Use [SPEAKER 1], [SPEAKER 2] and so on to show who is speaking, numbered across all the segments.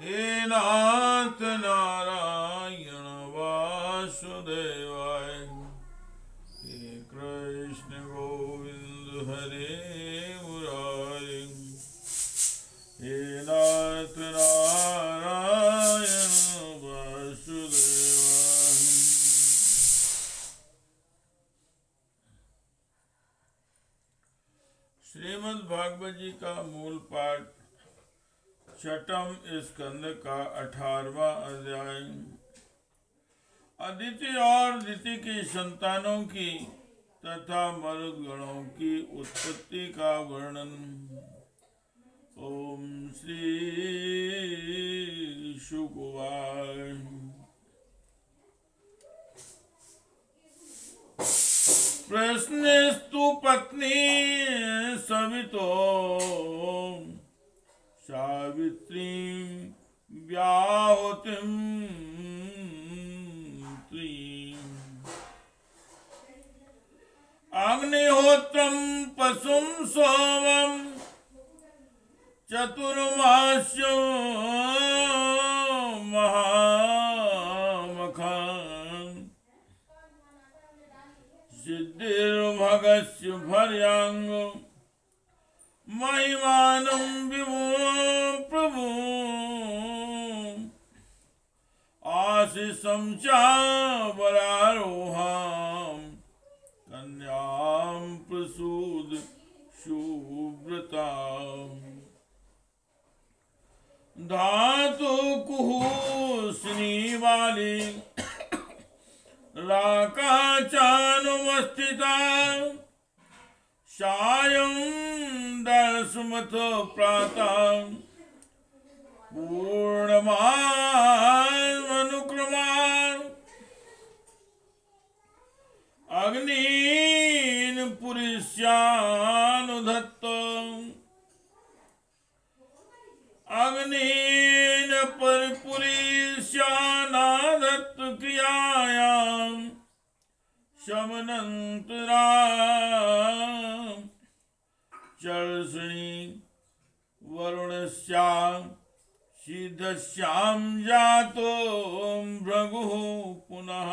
[SPEAKER 1] हे नाथ नारायण वासुदेवाय। हे कृष्ण गोविंद हरे मुरारी। हे नाथ नारायण वासुदेवाय। श्रीमद् भागवत जी का मूल पाठ छठम स्कंद का 18वां अध्याय। अदिति और दिति की संतानों की तथा मरुदगणों की उत्पत्ति का वर्णन। ओम श्री शुक उवाच। प्रश्नेस्तु पत्नी सवितो सावित्रीं व्याहुतिं त्रीम्। अग्निहोत्रं पशुं सोमं चतुर्मास्यो महामखान्। सिद्धिर्भगस्य भर्याङ्गो महिमानं विभो प्रभु। आशीषं च वरारोहां कन्यां प्रसूद सुव्रताम्। धातु कुहुसिनी वाली राकाचानुवस्थिता। सायं दर्शमथ प्रातः पूर्णमानुक्रमान्। अग्नीन् पुरुष्यानुधत्त। अग्नीन् परिपुरुष्यानाधत्त क्रियायां शमनन्तरा चर्षणि वरुणस्यां सिद्धस्यां जातो भृगुः पुनः।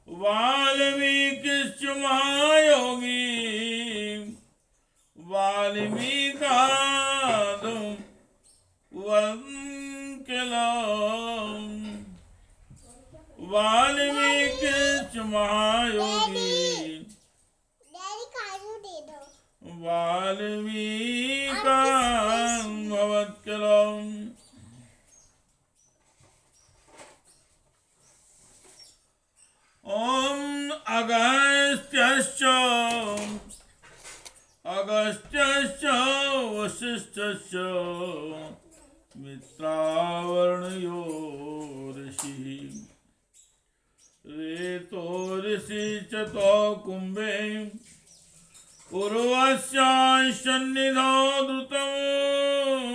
[SPEAKER 1] वाल्मीकिश्च महायोगी वाल्मीकादं वङ्किलम्। वाल्मीकिश्च महायोगी वाल्मीकां भवत्किलम्। ॐ अगस्त्यश्च वसिष्ठश्च मित्रावर्णयो ऋषिः। रेतो ऋषि च तो कुम्भे उर्वश्यान्निधौ द्रुतम्।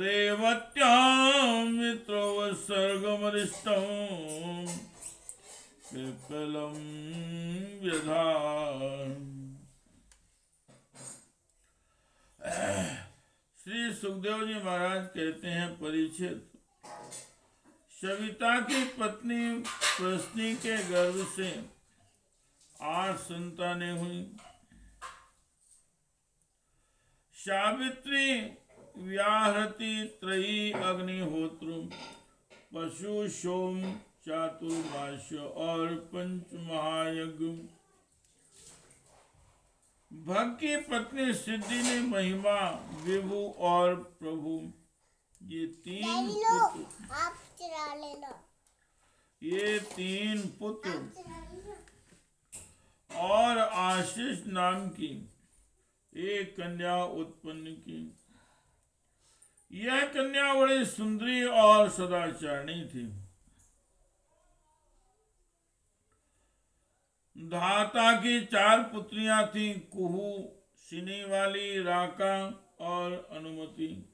[SPEAKER 1] रेवत्यां मित्रवत्सर्गमरिष्टम् पिप्पलं व्यधाम्। श्री सुखदेव जी महाराज कहते हैं, परीक्षित, सविता की पत्नी प्रश्नी के गर्भ से 8 संतानें हुई। सावित्री व्याहृति त्रयी अग्निहोत्र पशु सोम चातुर्मास्य और 5 महायज्ञ। भग की पत्नी सिद्धि ने महिमा विभु और प्रभु ये 3 पुत्र, आप चला लेना। ये 3 पुत्र और आशीष नाम की एक कन्या उत्पन्न की। यह कन्या बड़ी सुंदरी और सदाचारणी थी। धाता की 4 पुत्रियां थीं, कुहू, सिनी वाली, राका और अनुमति।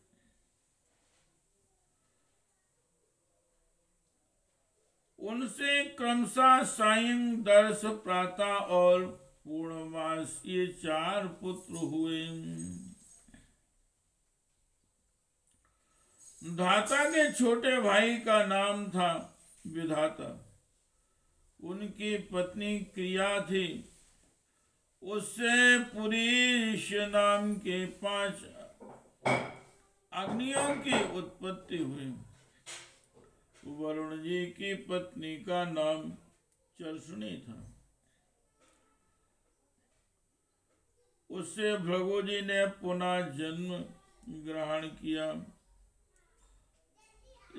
[SPEAKER 1] उनसे क्रमशः सायं, दर्श, प्रातः और पूर्णमास ये 4 पुत्र हुए। धाता के छोटे भाई का नाम था विधाता। उनकी पत्नी क्रिया थी। उससे पुरीश नाम के 5 अग्नियों की उत्पत्ति हुई। वरुण जी की पत्नी का नाम चरसुनी था। उससे भृगु जी ने पुनः जन्म ग्रहण किया।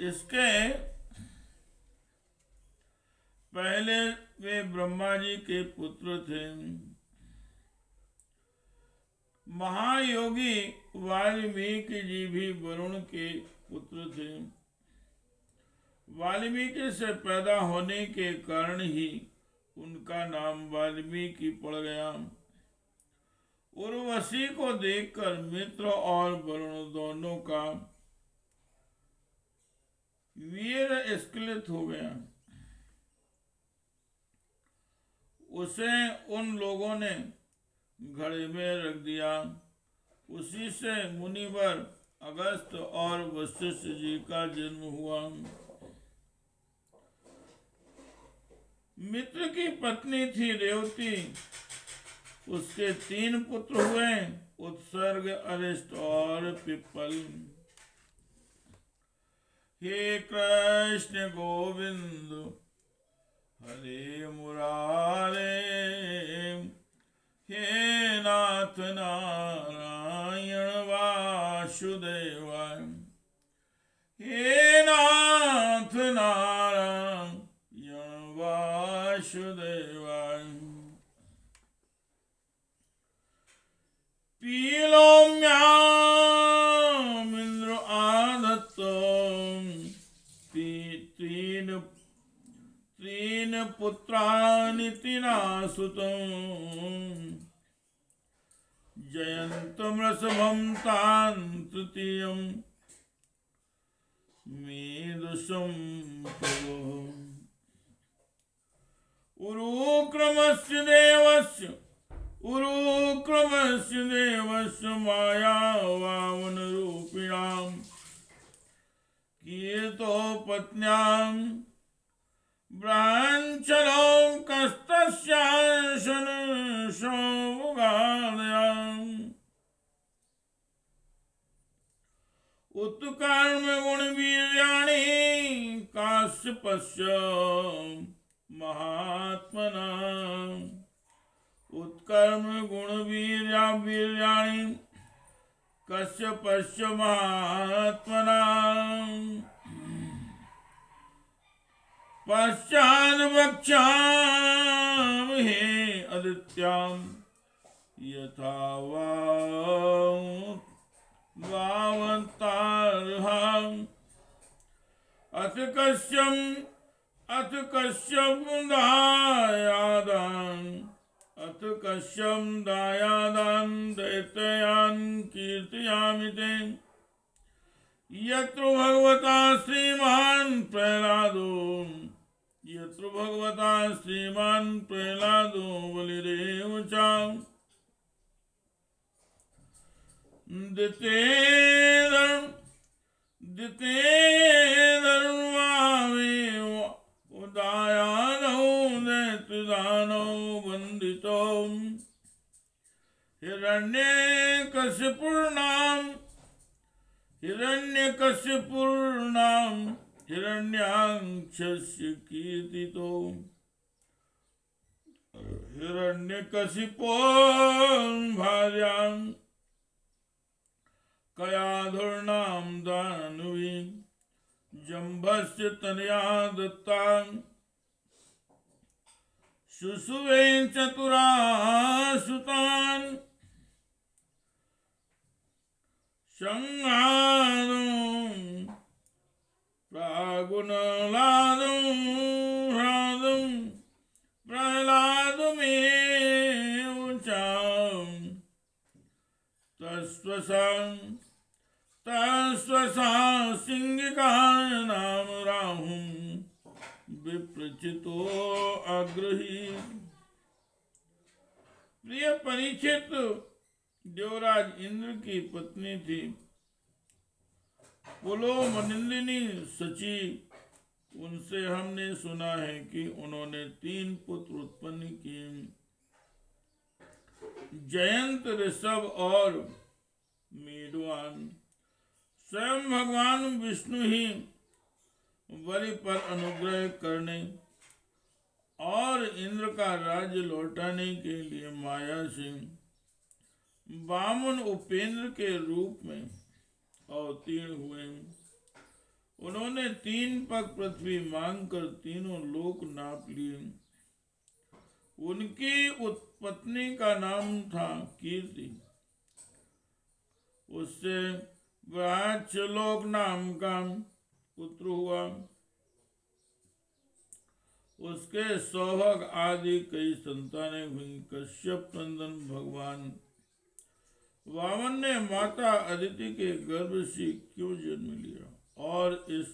[SPEAKER 1] इसके पहले वे ब्रह्मा जी के पुत्र थे। महायोगी वाल्मीकि जी भी वरुण के पुत्र थे। वाल्मीकि से पैदा होने के कारण ही उनका नाम वाल्मीकि पड़ गया। उर्वशी को देखकर मित्र और वरुण दोनों का वीर स्खलित हो गया। उसे उन लोगों ने घड़े में रख दिया। उसी से मुनिवर अगस्त और वशिष्ठ जी का जन्म हुआ। मित्र की पत्नी थी रेवती। उसके 3 पुत्र हुए, उत्सर्ग, अरिष्ट और पिप्पल। हे कृष्ण गोविंद हरे मुरारे, हे नाथ नारायण वासुदेव, हे नाथ नारायण वासुदेव। पीलोम्यामिन्द्र आदत्त तीन पुत्राणि तिनासुतं, जयन्तं ऋषभं तान् तृतीयं मेदुषं प्रभुः। उरुक्रमस्य देवस्य मायावामनरूपिणां कीर्तोपत्न्यां ब्रह्मचर्यं कस्तस्याशनसौगादयाम्। उत्कर्म गुणवीर्याणि काश्यपस्य महात्मना। उत्कर्म गुणवीर्याणि कश्यपस्य महात्मना। पश्चात् वक्ष्यामि हे आदित्यां यथा वावतारहां। अथ कश्यं दायादान् दैत्यान् कीर्तयामि ते। यत्र भगवता श्रीमान् प्रह्लादो बलिरेव च। दितेर्धर्मावेव उदायानौ दैत्यदानौ वन्दितो। हिरण्यकशिपुर्नाम कीर्तितो। हिरण्यकशिपो भार्यां कयाधुर्नां दानवी। जम्भस्य तनया दत्तां शुशुवे चतुरासुतान्। संहारो प्रागुणलादं प्रह्लादमेव च। तस्वसा सिंहिकानां राहुं विप्रचितो अग्रही। प्रिय परीक्षित, देवराज इंद्र की पत्नी थी। पुलोमनिंदिनी सची, उनसे हमने सुना है कि उन्होंने 3 पुत्र उत्पन्न किए, जयंत, ऋषभ और मेरुवान। स्वयं भगवान विष्णु ही बलि पर अनुग्रह करने और इंद्र का राज्य लौटाने के लिए माया से वामन उपेंद्र के रूप में अवतीर्ण हुए। उन्होंने 3 पग पृथ्वी मांगकर तीनों लोक नाप लिए। उनकी उत्पत्ति का नाम था कीर्ति। उससे ब्रह्मलोक नाम का पुत्र हुआ। उसके सौभग आदि कई संतानें हुई। कश्यप नंदन भगवान वामन ने माता अदिति के गर्भ से क्यों जन्म लिया और इस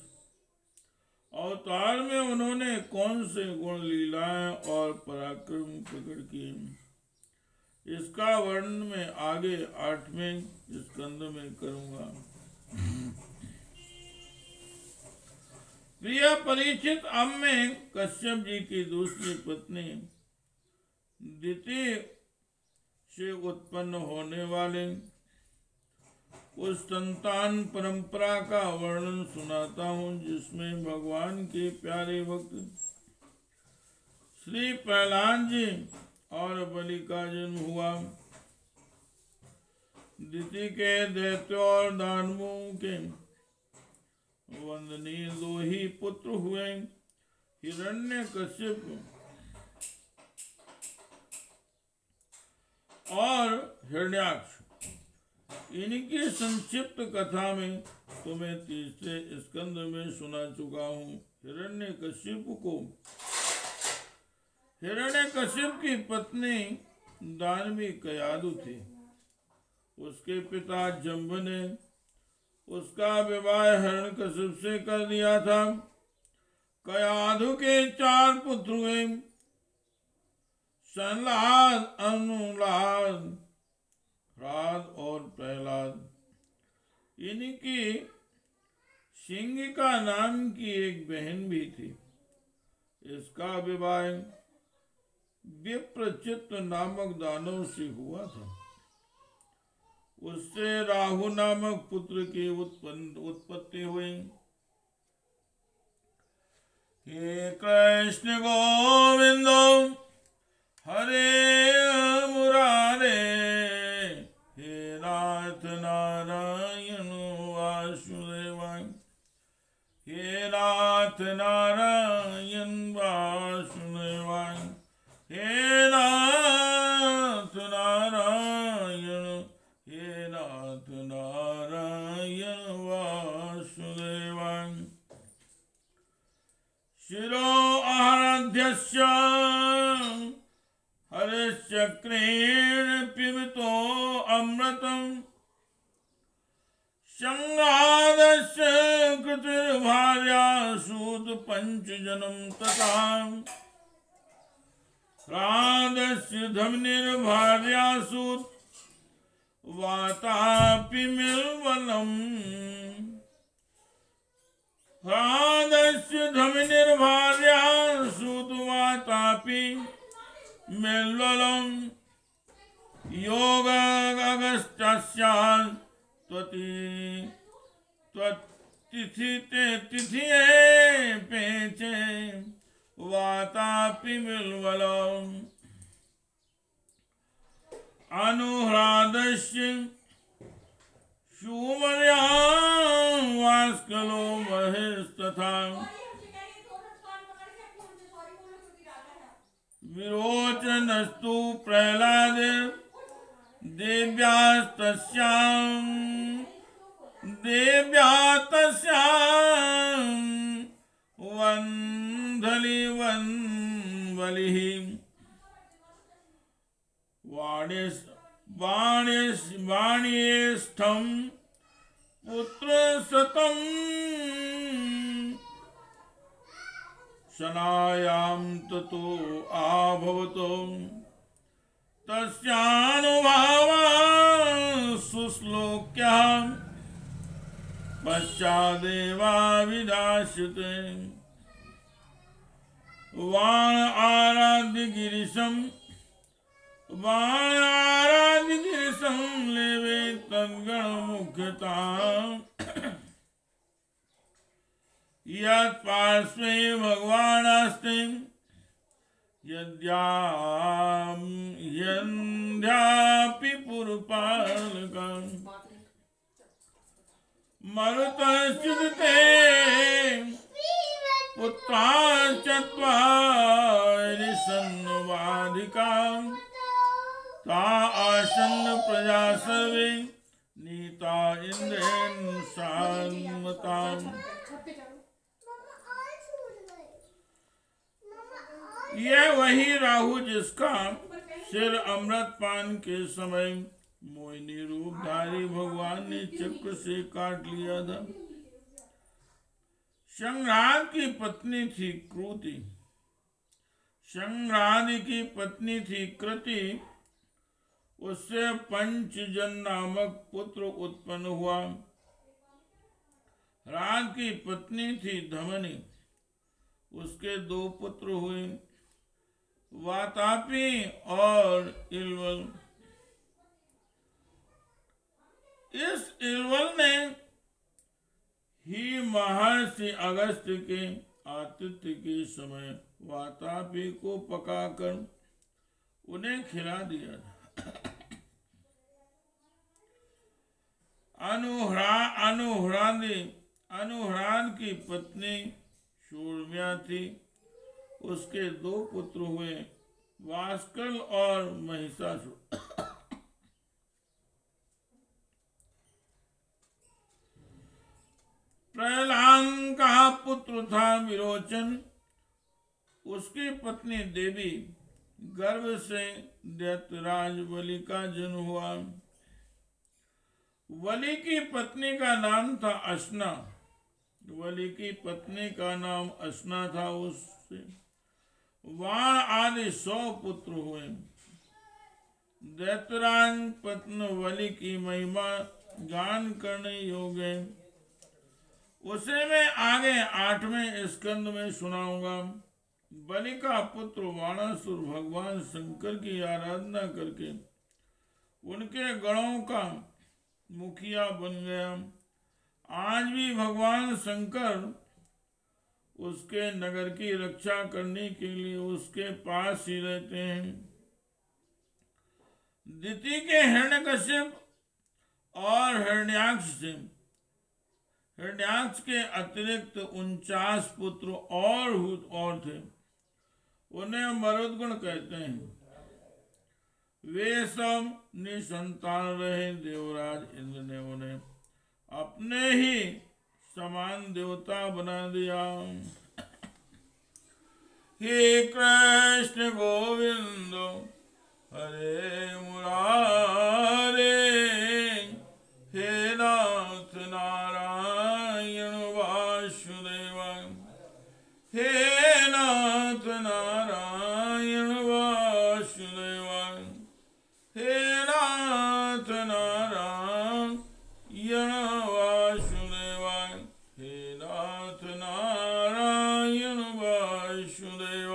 [SPEAKER 1] अवतार में उन्होंने कौन से गुण, लीलाएं और पराक्रम प्रकट किए, इसका वर्णन मैं आगे 8वें स्कंद में करूंगा। प्रिय परीक्षित, अब मैं कश्यप जी की दूसरी पत्नी दिति से उत्पन्न होने वाले उस संतान परंपरा का वर्णन सुनाता हूँ, जिसमें भगवान के प्यारे भक्त श्री प्रहलाद जी और बलि का जन्म हुआ। दिति के दैत्यों और दानवों के वंदनीय 2 ही पुत्र हुए, हिरण्यकश्यप और हिरण्याक्ष। इनकी संक्षिप्त कथा में तुम्हें तीसरे स्कंद में सुना चुका हूँ। हिरण्यकश्यप की पत्नी दानवी कयाधु थी। उसके पिता जम्ब ने उसका विवाह हिरण्यकश्यप से कर दिया था। कयाधु के 4 पुत्र हुए, संलाद, अनुलाद, ह्राद और प्रहलाद। इनकी सिंगिका नाम की एक बहन भी थी। इसका विवाह विप्रचित्त नामक दानव से हुआ था। उससे राहु नामक पुत्र की उत्पत्ति हुई। हे कृष्ण गोविंद हरे मुरारे, हे नाथ नारायण वासुदेवाय, हे नाथ नारायण वासुदेवाय, हे नाथ नारायण, हे नाथ नारायण वासुदेवाय। शिरो आराध्यस्य हरिश्चक्रेण पिबतो अमृतं, संगादस्य कृतिर्भार्या सूत 5 जन्म तथा, राधस्य धमनिर्भार्या सूत वातापि मिलवलम्, राधस्य धमनिर्भार्या सूत वातापि मिलवलम्, योगागस्त्यास्यान् तिथिये पेचे वातापि मिलवलम्, अनुह्रादस्य शूमर्यां वास्कलो महेस्तथा, विरोचनस्तु प्रहलाद देव्यास्तस्यां वन्धलिवन्वलिः, वाणीस्थं पुत्रशतं शनायां ततो आभवतो, तस्यानुभावा सुश्लोक्यः पश्चादेवाभिधास्यते वाण आराध्य गिरिशं लेवे तद्गण मुख्यता यत्पार्श्वे भगवानास्ते यद्यापि पुरपालकम् मरुतश्चिदते पुत्राश्चत्वारि सन्नवाधिकां ता आसन्न प्रजा सर्वे नीता इन्द्रेण सान्मताम्। यह वही राहु जिसका सिर अमृत पान के समय मोहिनी रूपधारी भगवान ने चक्र से काट लिया था। संघ्राद की पत्नी थी कृति, संघ्राद की पत्नी थी कृति, उससे पंचजन नामक पुत्र उत्पन्न हुआ। राज की पत्नी थी धमनी, उसके 2 पुत्र हुए, वातापी और इलवल। इस इलवल ने ही महर्षि अगस्त्य के आतिथ्य के समय वातापी को पकाकर उन्हें खिला दिया। अनुहरान की पत्नी शूर्म्या थी, उसके 2 पुत्र हुए, वास्कल और महिषासुर। प्रहलाद का पुत्र था विरोचन, उसकी पत्नी देवी, गर्भ से दैत्यराज बलि का जन्म हुआ। बलि की पत्नी का नाम था अश्ना, बलि की पत्नी का नाम अश्ना था। उससे वाण आदि 100 पुत्र हुए। दैत्यराज पत्नी बलि की महिमा गान करने योग्य है, उसे मैं आगे 8वें स्कंद में सुनाऊंगा। बलि का पुत्र वाणासुर भगवान शंकर की आराधना करके उनके गणों का मुखिया बन गया। आज भी भगवान शंकर उसके नगर की रक्षा करने के लिए उसके पास ही रहते हैं। दिति के हिरण्यकश्यप और हिरण्याक्ष के अतिरिक्त 49 पुत्र और थे, उन्हें मरुद्गण कहते हैं। वे सब निसंतान रहे। देवराज इंद्र ने उन्हें अपने ही समान देवता बना दिया। हे कृष्ण गोविंद हरे मुरारे, हे नाथ नारायण वासुदेव, हे नाथ नारायण वासुदेव, हे नाथ नारायण वासुदेव, हे नाथ नारायण वासुदेव।